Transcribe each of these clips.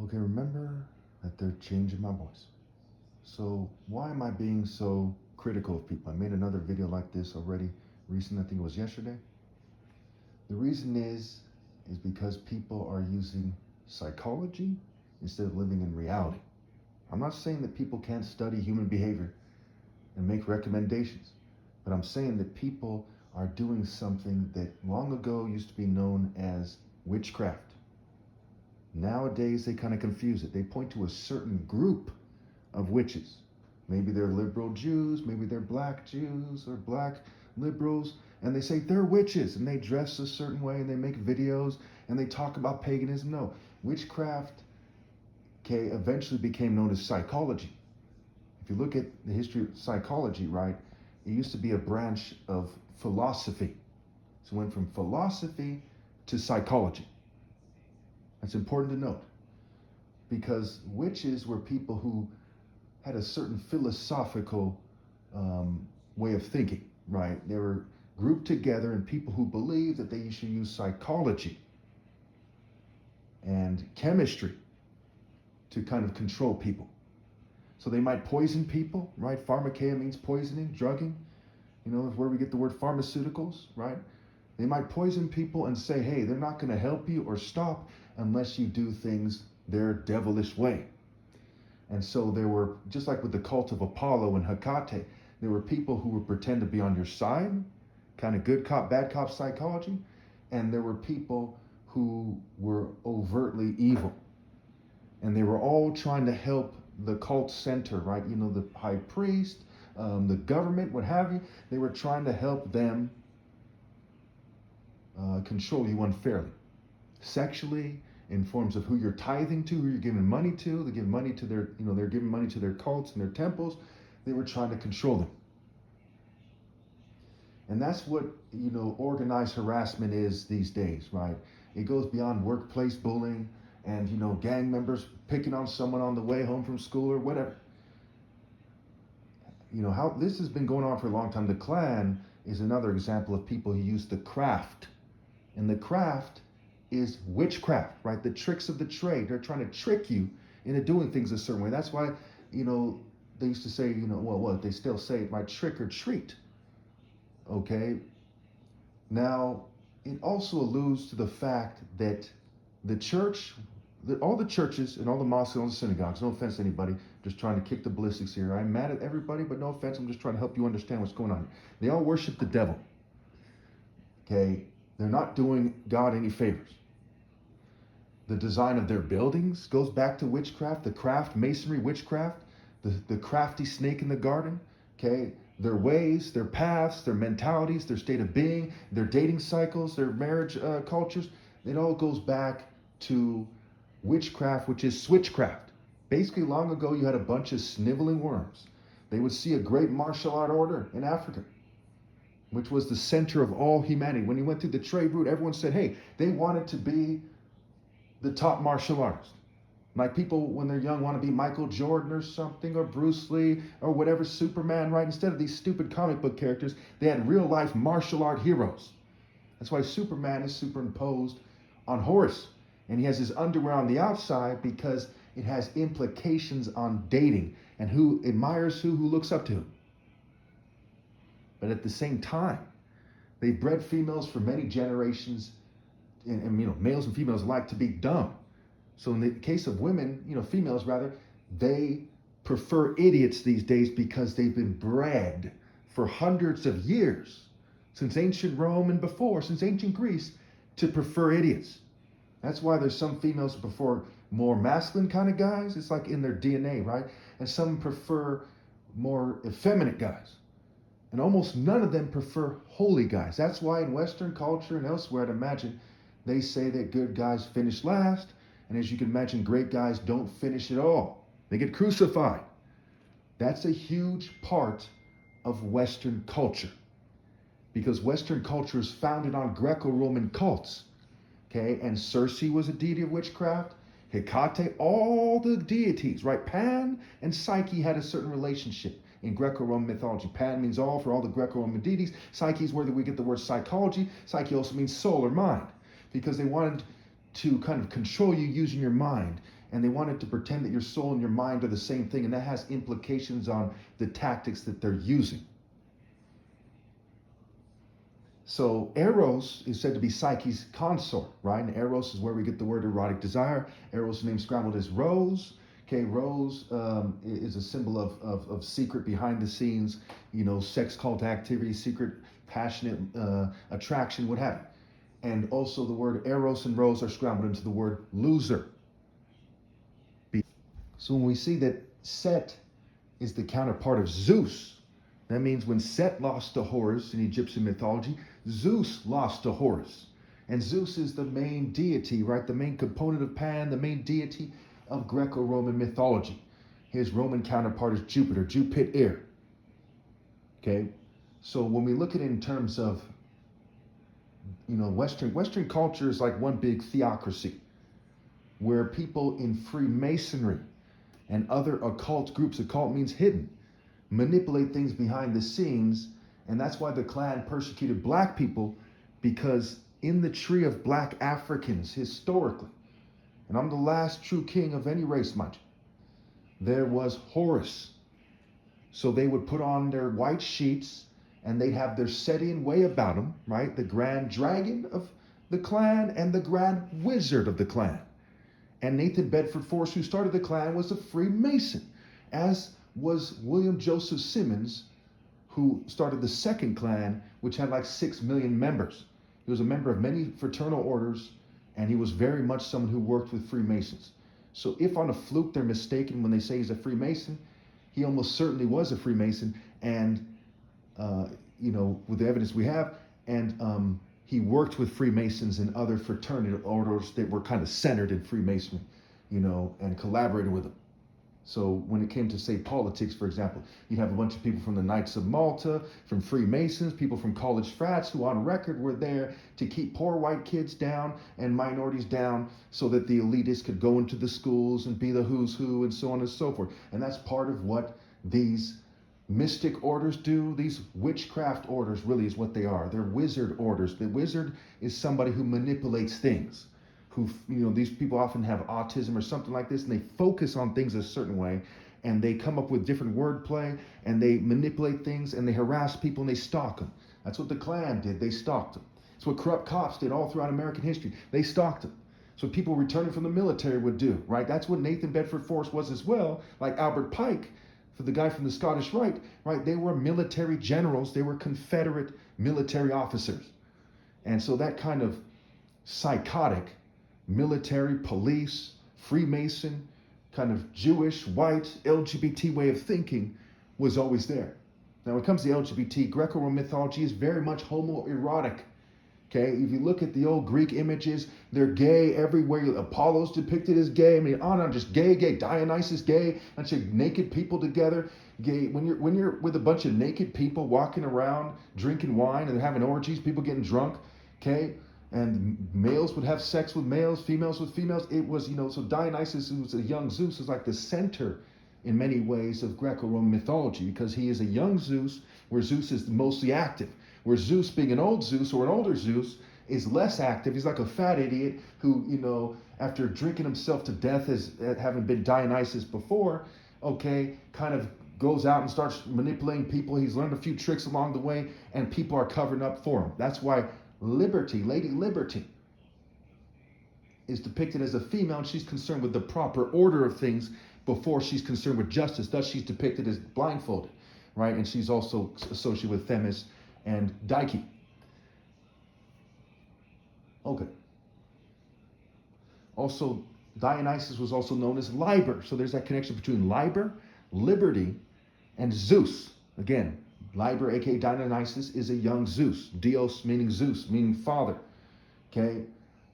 Okay, remember that they're changing my voice. So why am I being so critical of people? I made another video like this already recently, I think it was yesterday. The reason is because people are using psychology instead of living in reality. I'm not saying that people can't study human behavior and make recommendations, but I'm saying that people are doing something that long ago used to be known as witchcraft. Nowadays, they kind of confuse it. They point to a certain group of witches. Maybe they're liberal Jews, maybe they're black Jews or black liberals, and they say they're witches and they dress a certain way and they make videos and they talk about paganism. No, witchcraft, okay, eventually became known as psychology. If you look at the history of psychology, right, it used to be a branch of philosophy. So it went from philosophy to psychology. That's important to note because witches were people who had a certain philosophical way of thinking, right? They were grouped together in people who believed that they should use psychology and chemistry to kind of control people. So they might poison people, right? Pharmakeia means poisoning, drugging. You know, where we get the word pharmaceuticals, right? They might poison people and say, hey, they're not going to help you or stop unless you do things their devilish way. And so there were, just like with the cult of Apollo and Hecate, there were people who would pretend to be on your side, kind of good cop, bad cop psychology, and there were people who were overtly evil. And they were all trying to help the cult center, right? You know, the high priest, the government, what have you. They were trying to help them control you unfairly, sexually, in forms of who you're tithing to, who you're giving money to. They give money to their, you know, they're giving money to their cults and their temples. They were trying to control them. And that's what, you know, organized harassment is these days, right? It goes beyond workplace bullying and, you know, gang members picking on someone on the way home from school or whatever. You know, how this has been going on for a long time. The Klan is another example of people who use the craft. And the craft is witchcraft, right? The tricks of the trade. They're trying to trick you into doing things a certain way. That's why, you know, they used to say, you know, well, they still say it, right? Trick or treat. Okay. Now, it also alludes to the fact that the church, all the churches and all the mosques and all the synagogues, no offense to anybody, just trying to kick the ballistics here. I'm mad at everybody, but no offense. I'm just trying to help you understand what's going on. They all worship the devil. Okay. They're not doing God any favors. The design of their buildings goes back to witchcraft, the craft, masonry, witchcraft, the crafty snake in the garden, okay? Their ways, their paths, their mentalities, their state of being, their dating cycles, their marriage cultures, it all goes back to witchcraft, which is switchcraft. Basically, long ago, you had a bunch of sniveling worms. They would see a great martial art order in Africa, which was the center of all humanity. When you went through the trade route, everyone said, hey, they wanted to be the top martial artist. Like people, when they're young, want to be Michael Jordan or something, or Bruce Lee, or whatever, Superman, right? Instead of these stupid comic book characters, they had real-life martial art heroes. That's why Superman is superimposed on Horus. And he has his underwear on the outside because it has implications on dating and who admires who looks up to him. But at the same time, they bred females for many generations, and you know, males and females alike, to be dumb. So in the case of women, you know, females rather, they prefer idiots these days because they've been bred for hundreds of years, since ancient Rome and before, since ancient Greece, to prefer idiots. That's why there's some females who prefer more masculine kind of guys. It's like in their DNA, right? And some prefer more effeminate guys. And almost none of them prefer holy guys. That's why in Western culture and elsewhere, I'd imagine, they say that good guys finish last. And as you can imagine, great guys don't finish at all. They get crucified. That's a huge part of Western culture. Because Western culture is founded on Greco-Roman cults. Okay, and Circe was a deity of witchcraft. Hecate, all the deities, right? Pan and Psyche had a certain relationship in Greco-Roman mythology. Pan means all for all the Greco-Roman deities. Psyche is where we get the word psychology. Psyche also means soul or mind, because they wanted to kind of control you using your mind And they wanted to pretend that your soul and your mind are the same thing, and that has implications on the tactics that they're using. So Eros is said to be Psyche's consort, right? And Eros is where we get the word erotic desire. Eros' name scrambled as Rose. Okay, Rose is a symbol of secret, behind the scenes, sex cult activity, secret, passionate attraction, what have you. And also the word Eros and Rose are scrambled into the word loser. So when we see that Set is the counterpart of Zeus, that means when Set lost to Horus in Egyptian mythology, Zeus lost to Horus. And Zeus is the main deity, right? The main component of Pan, the main deity of Greco-Roman mythology. His Roman counterpart is Jupiter, Jupiter. Okay? So when we look at it in terms of, Western culture is like one big theocracy, where people in Freemasonry and other occult groups, occult means hidden, manipulate things behind the scenes. And that's why the Klan persecuted black people, because in the tree of black Africans, historically, and I'm the last true king of any race, mind you, there was Horus. So they would put on their white sheets, and they'd have their Setian way about them, right? The grand dragon of the Klan and the grand wizard of the Klan. And Nathan Bedford Forrest, who started the Klan, was a Freemason, as was William Joseph Simmons, who started the second Klan, which had like 6 million members. He was a member of many fraternal orders, and he was very much someone who worked with Freemasons. So if on a fluke they're mistaken when they say he's a Freemason, he almost certainly was a Freemason, and with the evidence we have, and he worked with Freemasons and other fraternity orders that were kind of centered in Freemasonry, and collaborated with them. So when it came to, say, politics, for example, you'd have a bunch of people from the Knights of Malta, from Freemasons, people from college frats who on record were there to keep poor white kids down and minorities down so that the elitists could go into the schools and be the who's who and so on and so forth. And that's part of what these mystic orders do. These witchcraft orders really is what they are. They're wizard orders. The wizard is somebody who manipulates things. Who, these people often have autism or something like this, and they focus on things a certain way, and they come up with different wordplay, and they manipulate things, and they harass people, and they stalk them. That's what the Klan did. They stalked them. That's what corrupt cops did all throughout American history. They stalked them. That's what people returning from the military would do, right? That's what Nathan Bedford Forrest was as well, like Albert Pike, for the guy from the Scottish Rite, right? They were military generals. They were Confederate military officers. And so that kind of psychotic military, police, Freemason, kind of Jewish, white, LGBT way of thinking was always there. Now, when it comes to LGBT, Greco-Roman mythology is very much homoerotic. Okay, if you look at the old Greek images, they're gay everywhere. Apollo's depicted as gay. I mean, on just gay. Dionysus gay. A bunch of naked people together. Gay. When you're with a bunch of naked people walking around, drinking wine and having orgies, people getting drunk. Okay. And males would have sex with males, females with females. It was, so Dionysus, who was a young Zeus, is like the center in many ways of Greco-Roman mythology, because he is a young Zeus, where Zeus is mostly active. Where Zeus, being an old Zeus or an older Zeus, is less active. He's like a fat idiot who, after drinking himself to death as having been Dionysus before, kind of goes out and starts manipulating people. He's learned a few tricks along the way, and people are covering up for him. That's why Liberty, Lady Liberty, is depicted as a female, and she's concerned with the proper order of things before she's concerned with justice. Thus, she's depicted as blindfolded, right? And she's also associated with Themis and Dike. Okay. Also, Dionysus was also known as Liber. So there's that connection between Liber, Liberty, and Zeus. Again, Liber, aka Dionysus, is a young Zeus. Dios meaning Zeus, meaning father. Okay?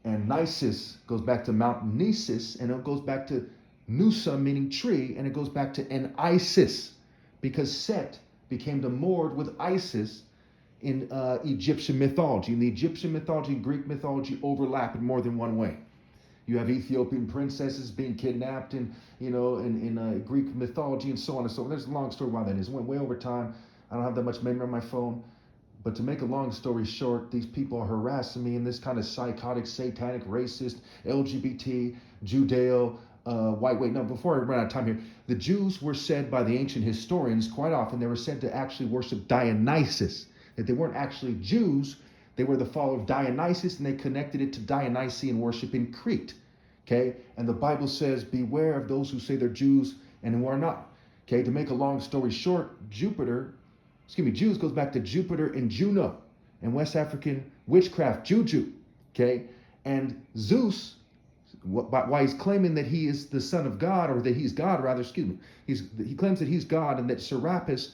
And Nisus goes back to Mount Nisus, and it goes back to Nusa, meaning tree, and it goes back to an Isis, because Set became demurred with Isis in Egyptian mythology. In the Egyptian mythology and Greek mythology overlap in more than one way. You have Ethiopian princesses being kidnapped in Greek mythology and so on and so on. There's a long story why that is. It went way over time. I don't have that much memory on my phone. But to make a long story short, these people are harassing me in this kind of psychotic, satanic, racist, LGBT, Judeo, wait, no, before I run out of time here, the Jews were said by the ancient historians quite often, they were said to actually worship Dionysus, that they weren't actually Jews, they were the follower of Dionysus, and they connected it to Dionysian worship in Crete. Okay, and the Bible says, beware of those who say they're Jews and who are not. Okay, to make a long story short, Jews goes back to Jupiter and Juno and West African witchcraft, Juju. Okay, and Zeus, why he's claiming that he is the son of God, or that he's God rather, he claims that he's God, and that Serapis,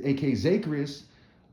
aka Zacharias,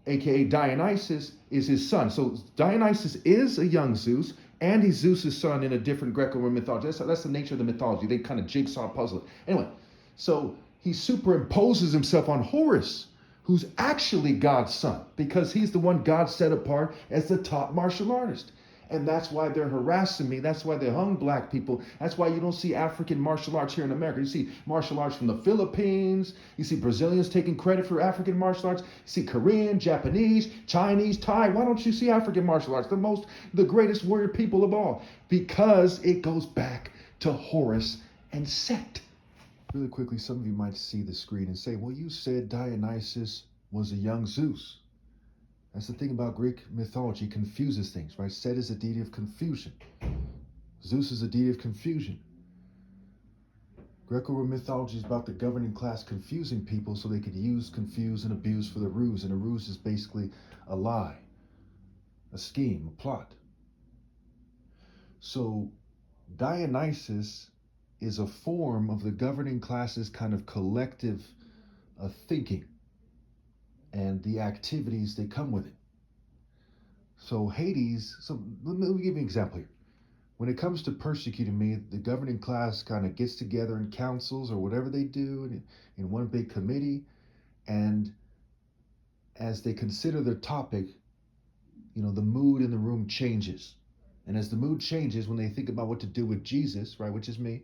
aka Dionysus, is his son. So Dionysus is a young Zeus, and he's Zeus's son in a different Greco-Roman mythology. That's the nature of the mythology. They kind of jigsaw puzzle it. Anyway, so he superimposes himself on Horus, who's actually God's son, because he's the one God set apart as the top martial artist. And that's why they're harassing me. That's why they hung black people. That's why you don't see African martial arts here in America. You see martial arts from the Philippines. You see Brazilians taking credit for African martial arts. You see Korean, Japanese, Chinese, Thai. Why don't you see African martial arts? The greatest warrior people of all. Because it goes back to Horus and Set. Really quickly, some of you might see the screen and say, well, you said Dionysus was a young Zeus. That's the thing about Greek mythology, confuses things, right? Set is a deity of confusion. Zeus is a deity of confusion. Greco-Roman mythology is about the governing class confusing people so they could use, confuse, and abuse for the ruse. And a ruse is basically a lie, a scheme, a plot. So Dionysus is a form of the governing class's kind of collective thinking and the activities that come with it. So Hades, let me give you an example here. When it comes to persecuting me, the governing class kind of gets together in councils or whatever they do in one big committee, and as they consider their topic, the mood in the room changes. And as the mood changes, when they think about what to do with Jesus, right, which is me,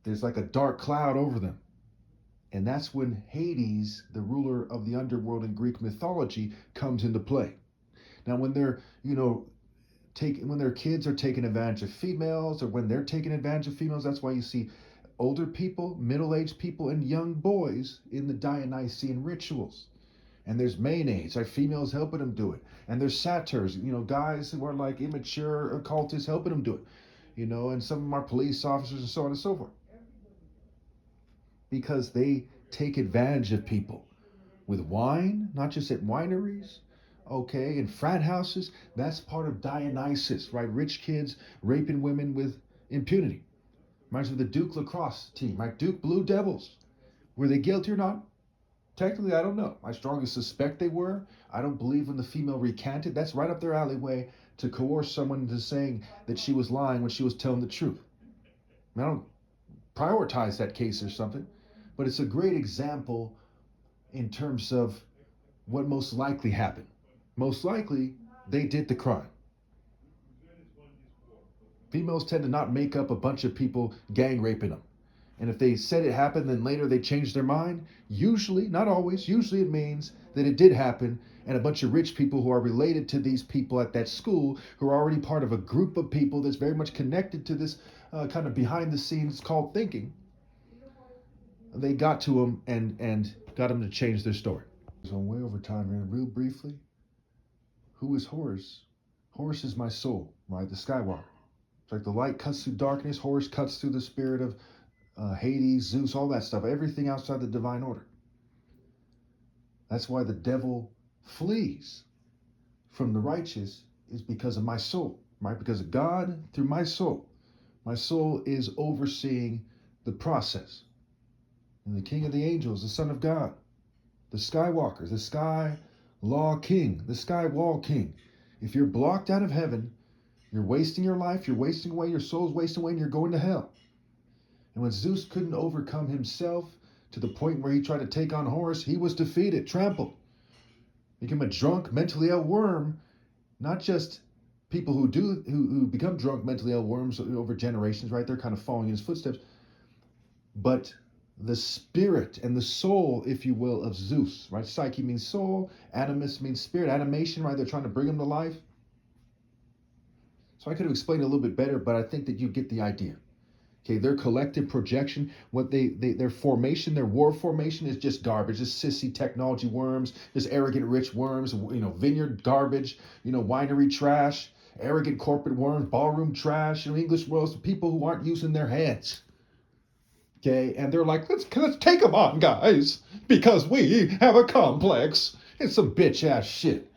there's like a dark cloud over them. And that's when Hades, the ruler of the underworld in Greek mythology, comes into play. Now, when when their kids are taking advantage of females, or when they're taking advantage of females, that's why you see older people, middle-aged people, and young boys in the Dionysian rituals. And there's mayonnaise, right? Females helping them do it. And there's satyrs, guys who are like immature occultists helping them do it. And some of them are police officers and so on and so forth. Because they take advantage of people with wine, not just at wineries, okay, in frat houses. That's part of Dionysus, right? Rich kids raping women with impunity. Reminds me of the Duke lacrosse team, right? Duke Blue Devils. Were they guilty or not? Technically, I don't know. I strongly suspect they were. I don't believe when the female recanted. That's right up their alleyway to coerce someone into saying that she was lying when she was telling the truth. I don't prioritize that case or something. But it's a great example in terms of what most likely happened. Most likely, they did the crime. Females tend to not make up a bunch of people gang raping them. And if they said it happened, then later they changed their mind, usually, not always, usually it means that it did happen, and a bunch of rich people who are related to these people at that school, who are already part of a group of people that's very much connected to this kind of behind the scenes called thinking, they got to him and got him to change their story. So I'm way over time here. Real briefly, who is Horus? Horus is my soul, right? The Skywalker. It's like the light cuts through darkness. Horus cuts through the spirit of Hades, Zeus, all that stuff. Everything outside the divine order. That's why the devil flees from the righteous, is because of my soul, right? Because of God through my soul. My soul is overseeing the process. And the king of the angels, the son of God, the Skywalker, the Sky Law King, the Sky Wall King. If you're blocked out of heaven, you're wasting your life, you're wasting away, your soul's wasting away, and you're going to hell. And when Zeus couldn't overcome himself to the point where he tried to take on Horus, he was defeated, trampled. Became a drunk, mentally ill worm. Not just people who become drunk, mentally ill worms over generations, right? They're kind of following in his footsteps. But the spirit and the soul, if you will, of Zeus, right? Psyche means soul, animus means spirit, animation, right? They're trying to bring him to life. So I could have explained it a little bit better, but I think that you get the idea. Okay, their collective projection, what their formation, their war formation is just garbage. Just sissy technology worms, just arrogant rich worms, vineyard garbage, winery trash, arrogant corporate worms, ballroom trash, English worlds, people who aren't using their heads. Okay, and they're like, let's take them on, guys, because we have a complex. It's some bitch ass shit.